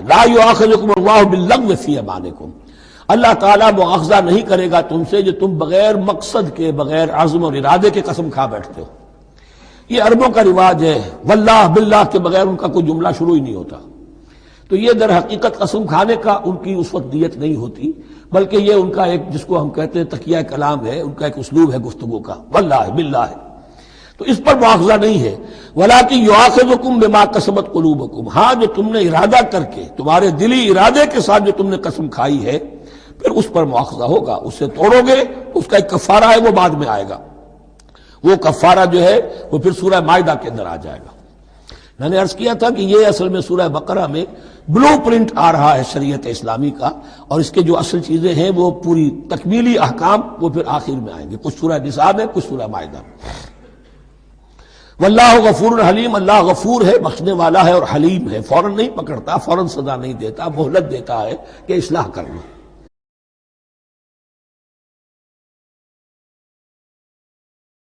لا یؤاخذکم اللہ باللغو فی ایمانکم، اللہ تعالیٰ مؤاخذہ نہیں کرے گا تم سے جو تم بغیر مقصد کے، بغیر عزم اور ارادے کے قسم کھا بیٹھتے ہو۔ یہ عربوں کا رواج ہے، واللہ باللہ کے بغیر ان کا کوئی جملہ شروع ہی نہیں ہوتا۔ تو یہ در حقیقت قسم کھانے کا ان کی اس وقت نیت نہیں ہوتی، بلکہ یہ ان کا ایک، جس کو ہم کہتے ہیں تکیہ کلام ہے، ان کا ایک اسلوب ہے گفتگو کا، واللہ باللہ ہے۔ تو اس پر مؤاخذہ نہیں ہے، وَلَٰكِن يُؤَاخِذُكُم بِمَا كَسَبَتْ قُلُوبُكُم، ہاں جو تم نے ارادہ کر کے، تمہارے دلی ارادے کے ساتھ جو تم نے قسم کھائی ہے، پھر اس پر مؤاخذہ ہوگا، اسے توڑو گے، اس کا ایک کفارہ ہے، وہ بعد میں آئے گا۔ وہ کفارہ جو ہے وہ پھر سورہ مائدہ کے اندر آ جائے گا۔ میں نے عرض کیا تھا کہ یہ اصل میں سورہ بقرہ میں بلو پرنٹ آ رہا ہے شریعت اسلامی کا، اور اس کے جو اصل چیزیں ہیں وہ پوری تکمیلی احکام وہ پھر آخر میں آئیں گے، کچھ سورہ نساء میں، کچھ سورہ مائدہ میں۔ واللہ غفور حلیم، اللہ غفور ہے، بخشنے والا ہے اور حلیم ہے، فوراً نہیں پکڑتا، فوراً سزا نہیں دیتا، مہلت دیتا ہے کہ اصلاح کر لو۔